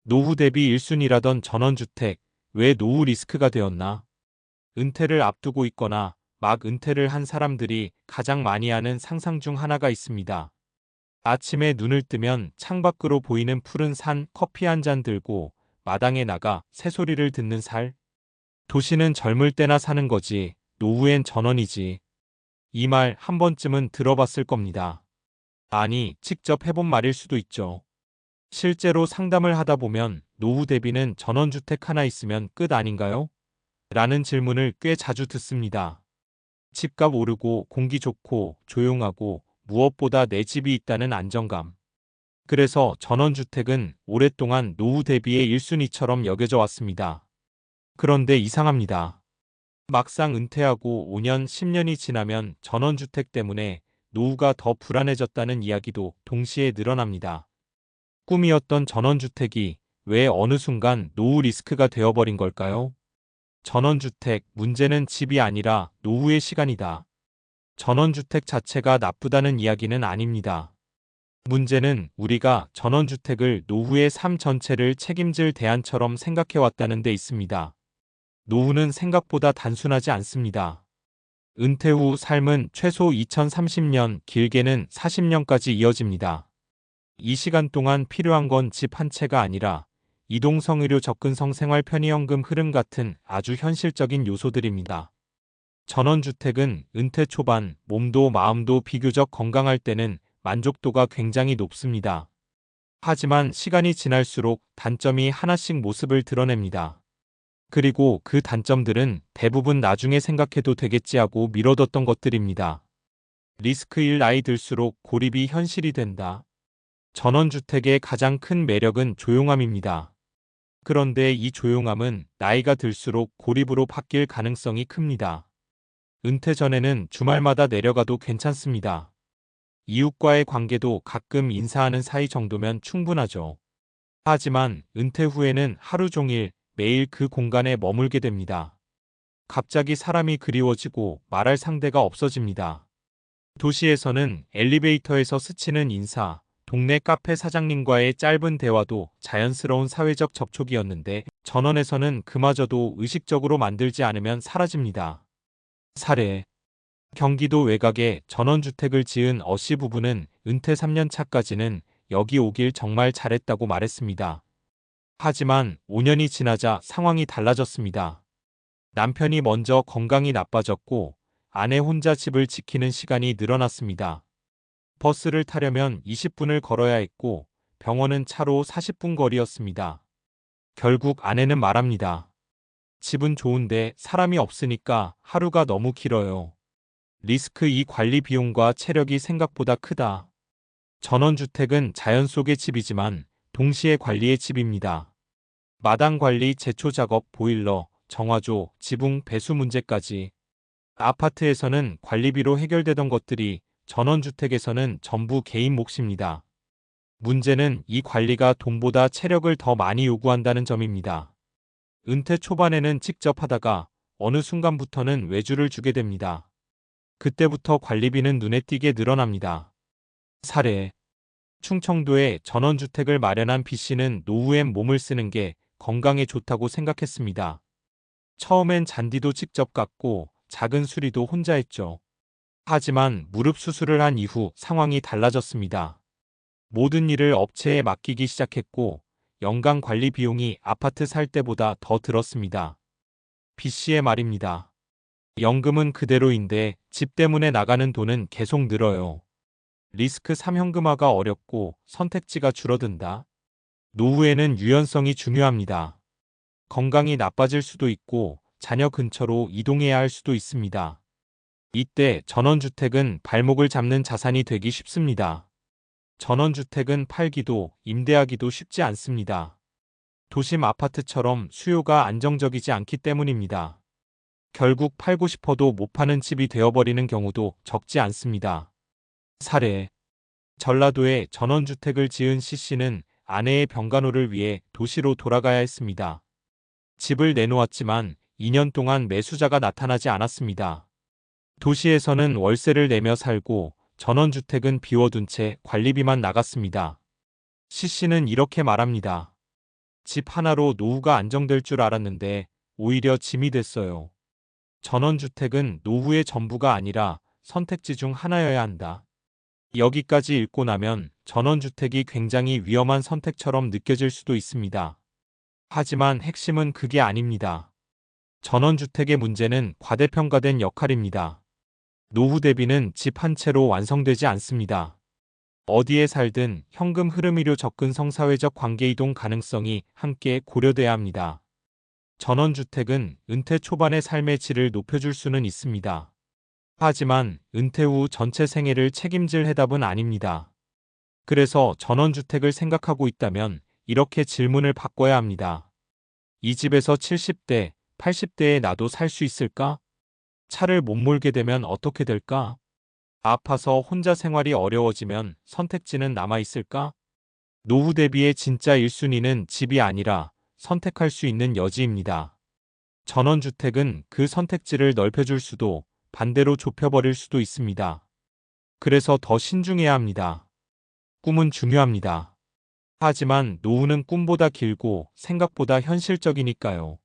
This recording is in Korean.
노후 대비 1순위라던 전원주택, 왜 노후 리스크가 되었나? 은퇴를 앞두고 있거나 막 은퇴를 한 사람들이 가장 많이 하는 상상 중 하나가 있습니다. 아침에 눈을 뜨면 창밖으로 보이는 푸른 산, 커피 한 잔 들고 마당에 나가 새소리를 듣는 살. 도시는 젊을 때나 사는 거지, 노후엔 전원이지. 이 말 한 번쯤은 들어봤을 겁니다. 아니, 직접 해본 말일 수도 있죠. 실제로 상담을 하다 보면 노후 대비는 전원주택 하나 있으면 끝 아닌가요? 라는 질문을 꽤 자주 듣습니다. 집값 오르고 공기 좋고 조용하고 무엇보다 내 집이 있다는 안정감. 그래서 전원주택은 오랫동안 노후 대비의 1순위처럼 여겨져 왔습니다. 그런데 이상합니다. 막상 은퇴하고 5년, 10년이 지나면 전원주택 때문에 노후가 더 불안해졌다는 이야기도 동시에 늘어납니다. 꿈이었던 전원주택이 왜 어느 순간 노후 리스크가 되어버린 걸까요? 전원주택, 문제는 집이 아니라 노후의 시간이다. 전원주택 자체가 나쁘다는 이야기는 아닙니다. 문제는 우리가 전원주택을 노후의 삶 전체를 책임질 대안처럼 생각해왔다는 데 있습니다. 노후는 생각보다 단순하지 않습니다. 은퇴 후 삶은 최소 2030년, 길게는 40년까지 이어집니다. 이 시간 동안 필요한 건 집 한 채가 아니라 이동성 의료 접근성 생활 편의연금 흐름 같은 아주 현실적인 요소들입니다. 전원주택은 은퇴 초반 몸도 마음도 비교적 건강할 때는 만족도가 굉장히 높습니다. 하지만 시간이 지날수록 단점이 하나씩 모습을 드러냅니다. 그리고 그 단점들은 대부분 나중에 생각해도 되겠지 하고 미뤄뒀던 것들입니다. 리스크 1 나이 들수록 고립이 현실이 된다. 전원주택의 가장 큰 매력은 조용함입니다. 그런데 이 조용함은 나이가 들수록 고립으로 바뀔 가능성이 큽니다. 은퇴 전에는 주말마다 내려가도 괜찮습니다. 이웃과의 관계도 가끔 인사하는 사이 정도면 충분하죠. 하지만 은퇴 후에는 하루 종일 매일 그 공간에 머물게 됩니다. 갑자기 사람이 그리워지고 말할 상대가 없어집니다. 도시에서는 엘리베이터에서 스치는 인사, 동네 카페 사장님과의 짧은 대화도 자연스러운 사회적 접촉이었는데 전원에서는 그마저도 의식적으로 만들지 않으면 사라집니다. 사례. 경기도 외곽에 전원주택을 지은 어씨 부부는 은퇴 3년 차까지는 여기 오길 정말 잘했다고 말했습니다. 하지만 5년이 지나자 상황이 달라졌습니다. 남편이 먼저 건강이 나빠졌고 아내 혼자 집을 지키는 시간이 늘어났습니다. 버스를 타려면 20분을 걸어야 했고 병원은 차로 40분 거리였습니다. 결국 아내는 말합니다. 집은 좋은데 사람이 없으니까 하루가 너무 길어요. 리스크 2 관리 비용과 체력이 생각보다 크다. 전원주택은 자연 속의 집이지만 동시에 관리의 집입니다. 마당 관리, 제초 작업, 보일러, 정화조, 지붕, 배수 문제까지. 아파트에서는 관리비로 해결되던 것들이 전원주택에서는 전부 개인 몫입니다. 문제는 이 관리가 돈보다 체력을 더 많이 요구한다는 점입니다. 은퇴 초반에는 직접 하다가 어느 순간부터는 외주를 주게 됩니다. 그때부터 관리비는 눈에 띄게 늘어납니다. 사례. 충청도에 전원주택을 마련한 B씨는 노후엔 몸을 쓰는 게 건강에 좋다고 생각했습니다. 처음엔 잔디도 직접 깎고 작은 수리도 혼자 했죠. 하지만 무릎 수술을 한 이후 상황이 달라졌습니다. 모든 일을 업체에 맡기기 시작했고 연간 관리 비용이 아파트 살 때보다 더 들었습니다. B씨의 말입니다. 연금은 그대로인데 집 때문에 나가는 돈은 계속 늘어요. 리스크 3 현금화가 어렵고 선택지가 줄어든다. 노후에는 유연성이 중요합니다. 건강이 나빠질 수도 있고 자녀 근처로 이동해야 할 수도 있습니다. 이때 전원주택은 발목을 잡는 자산이 되기 쉽습니다. 전원주택은 팔기도 임대하기도 쉽지 않습니다. 도심 아파트처럼 수요가 안정적이지 않기 때문입니다. 결국 팔고 싶어도 못 파는 집이 되어버리는 경우도 적지 않습니다. 사례. 전라도에 전원주택을 지은 C씨는 아내의 병간호를 위해 도시로 돌아가야 했습니다. 집을 내놓았지만 2년 동안 매수자가 나타나지 않았습니다. 도시에서는 월세를 내며 살고 전원주택은 비워둔 채 관리비만 나갔습니다. C씨는 이렇게 말합니다. 집 하나로 노후가 안정될 줄 알았는데 오히려 짐이 됐어요. 전원주택은 노후의 전부가 아니라 선택지 중 하나여야 한다. 여기까지 읽고 나면 전원주택이 굉장히 위험한 선택처럼 느껴질 수도 있습니다. 하지만 핵심은 그게 아닙니다. 전원주택의 문제는 과대평가된 역할입니다. 노후 대비는 집 한 채로 완성되지 않습니다. 어디에 살든 현금 흐름이료 접근성 사회적 관계 이동 가능성이 함께 고려돼야 합니다. 전원주택은 은퇴 초반의 삶의 질을 높여줄 수는 있습니다. 하지만 은퇴 후 전체 생애를 책임질 해답은 아닙니다. 그래서 전원주택을 생각하고 있다면 이렇게 질문을 바꿔야 합니다. 이 집에서 70대, 80대에 나도 살 수 있을까? 차를 못 몰게 되면 어떻게 될까? 아파서 혼자 생활이 어려워지면 선택지는 남아있을까? 노후 대비의 진짜 1순위는 집이 아니라 선택할 수 있는 여지입니다. 전원주택은 그 선택지를 넓혀줄 수도 반대로 좁혀버릴 수도 있습니다. 그래서 더 신중해야 합니다. 꿈은 중요합니다. 하지만 노후는 꿈보다 길고 생각보다 현실적이니까요.